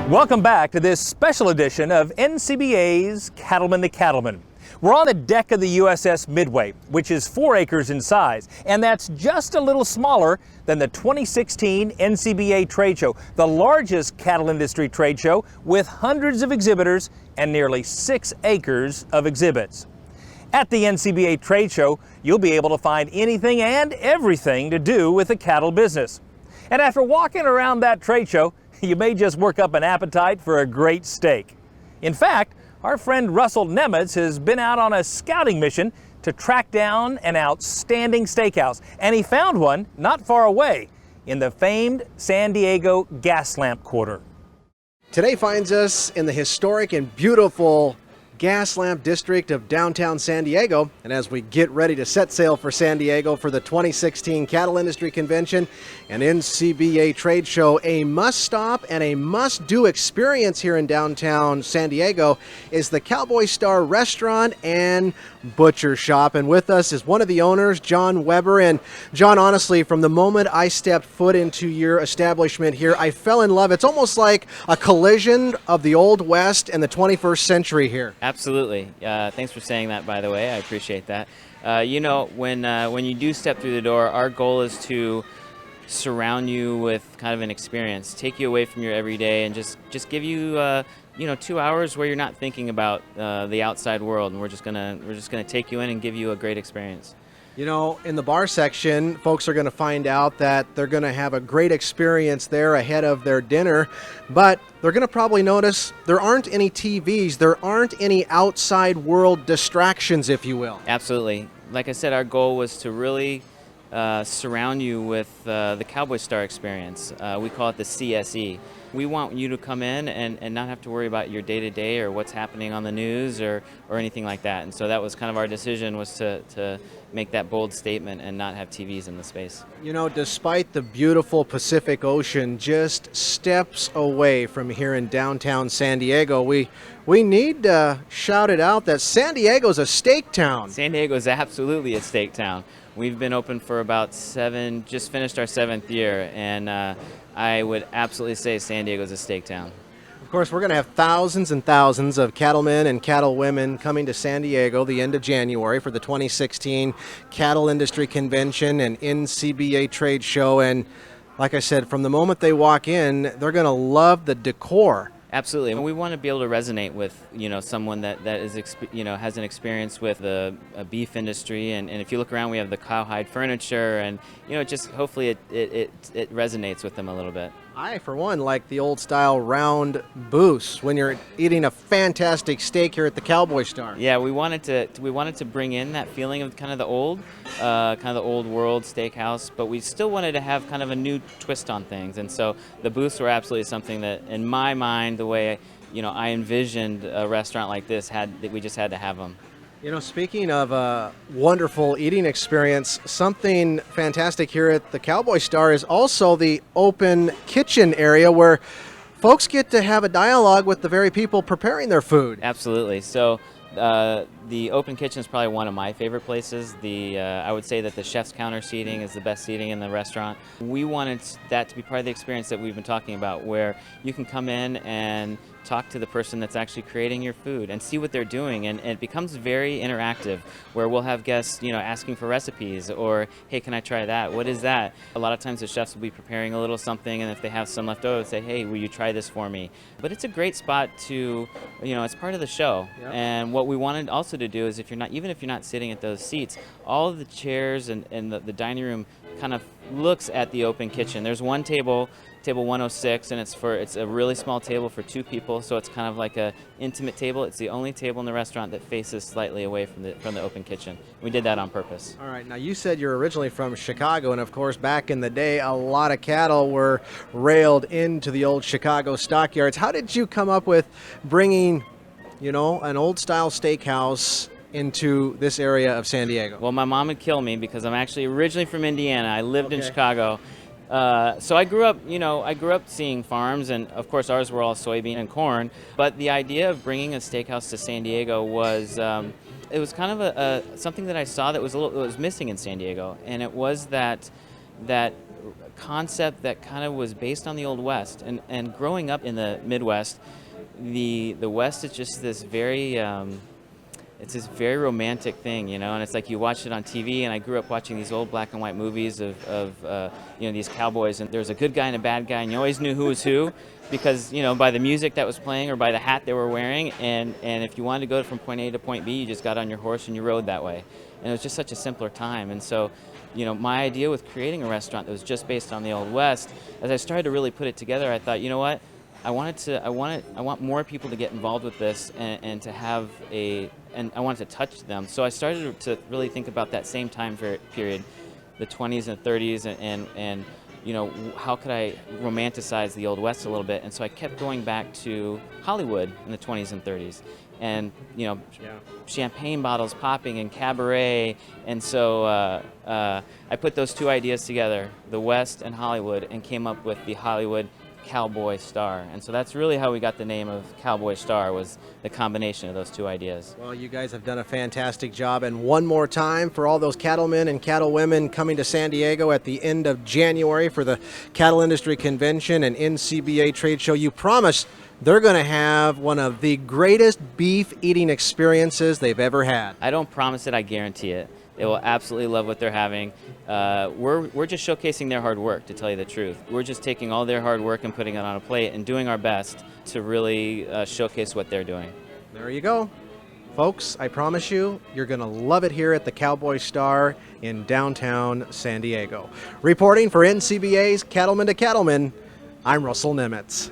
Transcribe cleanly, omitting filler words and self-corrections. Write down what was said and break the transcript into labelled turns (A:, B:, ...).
A: Welcome back to this special edition of NCBA's Cattlemen to Cattlemen. We're on the deck of the USS Midway, which is 4 acres in size, and that's just a little smaller than the 2016 NCBA trade show, the largest cattle industry trade show with hundreds of exhibitors and nearly 6 acres of exhibits. At the NCBA trade show, you'll be able to find anything and everything to do with the cattle business. And after walking around that trade show, you may just work up an appetite for a great steak. In fact, our friend Russell Nemetz has been out on a scouting mission to track down an outstanding steakhouse, and he found one not far away in the famed San Diego Gaslamp Quarter.
B: Today finds us in the historic and beautiful Gaslamp district of downtown San Diego, and as we get ready to set sail for San Diego for the 2016 Cattle Industry Convention and NCBA Trade Show, a must-stop and a must-do experience here in downtown San Diego is the Cowboy Star Restaurant and Butcher Shop. And with us is one of the owners, John Weber. And John, honestly, from the moment I stepped foot into your establishment here, I fell in love. It's almost like a collision of the Old West and the 21st century here.
C: Absolutely. Thanks for saying that, by the way. I appreciate that. You know, when you do step through the door, our goal is to surround you with kind of an experience, take you away from your everyday, and just give you 2 hours where you're not thinking about the outside world, and we're just gonna take you in and give you a great experience.
B: You know, in the bar section, folks are going to find out that they're going to have a great experience there ahead of their dinner, but they're going to probably notice there aren't any TVs, there aren't any outside world distractions, if you will.
C: Absolutely. Like I said, our goal was to really surround you with the Cowboy Star experience. We call it the CSE. We want you to come in and not have to worry about your day-to-day or what's happening on the news or anything like that. And so that was kind of our decision, was to make that bold statement and not have TVs in the space.
B: You know, despite the beautiful Pacific Ocean just steps away from here in downtown San Diego, we need to shout it out that San Diego's a steak town.
C: San Diego's absolutely a steak town. We've been open for about just finished our 7th year, and I would absolutely say San Diego's a steak town.
B: Of course, we're going to have thousands and thousands of cattlemen and cattlewomen coming to San Diego the end of January for the 2016 Cattle Industry Convention and NCBA Trade Show. And like I said, from the moment they walk in, they're going to love the decor.
C: Absolutely. We want to be able to resonate with, someone that is, has an experience with the beef industry. And if you look around, we have the cowhide furniture, and, just hopefully it resonates with them a little bit.
B: I, for one, like the old style round booths when you're eating a fantastic steak here at the Cowboy Star.
C: Yeah, we wanted to bring in that feeling of kind of the old world steakhouse, but we still wanted to have kind of a new twist on things. And so the booths were absolutely something that, in my mind, the way I envisioned a restaurant like this, we just had to have them.
B: You know, speaking of a wonderful eating experience, something fantastic here at the Cowboy Star is also the open kitchen area where folks get to have a dialogue with the very people preparing their food.
C: Absolutely. So the open kitchen is probably one of my favorite places. I would say that the chef's counter seating is the best seating in the restaurant. We wanted that to be part of the experience that we've been talking about, where you can come in and talk to the person that's actually creating your food and see what they're doing, and it becomes very interactive, where we'll have guests asking for recipes, or hey, can I try that? What is that? A lot of times the chefs will be preparing a little something, and if they have some left over, say, hey, will you try this for me? But it's a great spot to, it's part of the show. Yep. And what we wanted also to do is, even if you're not sitting at those seats, all of the chairs and the dining room kind of looks at the open kitchen. There's one table 106, and it's a really small table for 2 people, so it's kind of like a intimate table. It's the only table in the restaurant that faces slightly away from the open kitchen. We did that on purpose.
B: All right, now you said you're originally from Chicago, and of course back in the day a lot of cattle were railed into the old Chicago stockyards. How did you come up with bringing, an old style steakhouse into this area of San Diego?
C: Well, my mom would kill me because I'm actually originally from Indiana. I lived in Chicago. So I grew up seeing farms, and of course ours were all soybean and corn. But the idea of bringing a steakhouse to San Diego was, it was kind of something that I saw that was missing in San Diego, and it was that concept that kind of was based on the Old West. And growing up in the Midwest, the West is just this very it's this very romantic thing, you know, and it's like you watch it on TV, and I grew up watching these old black and white movies of you know, these cowboys, and there's a good guy and a bad guy, and you always knew who was who because, you know, by the music that was playing or by the hat they were wearing, and if you wanted to go from point A to point B, you just got on your horse and you rode that way. And it was just such a simpler time. And so, you know, my idea with creating a restaurant that was just based on the Old West, as I started to really put it together, I thought, you know what? I want more people to get involved with this and to have and I wanted to touch them. So I started to really think about that same time period, the 20s and 30s, and you know, how could I romanticize the Old West a little bit? And so I kept going back to Hollywood in the 20s and 30s, and you know, champagne bottles popping and cabaret, and so I put those two ideas together, the West and Hollywood, and came up with the Hollywood Cowboy Star. And so that's really how we got the name of Cowboy Star, was the combination of those two ideas.
B: Well, you guys have done a fantastic job, and one more time for all those cattlemen and cattlewomen coming to San Diego at the end of January for the Cattle Industry Convention and NCBA trade show, you promised they're going to have one of the greatest beef eating experiences they've ever had.
C: I don't promise it, I guarantee it. They will absolutely love what they're having. We're just showcasing their hard work, to tell you the truth. We're just taking all their hard work and putting it on a plate and doing our best to really showcase what they're doing.
B: There you go. Folks, I promise you, you're going to love it here at the Cowboy Star in downtown San Diego. Reporting for NCBA's Cattlemen to Cattlemen, I'm Russell Nemetz.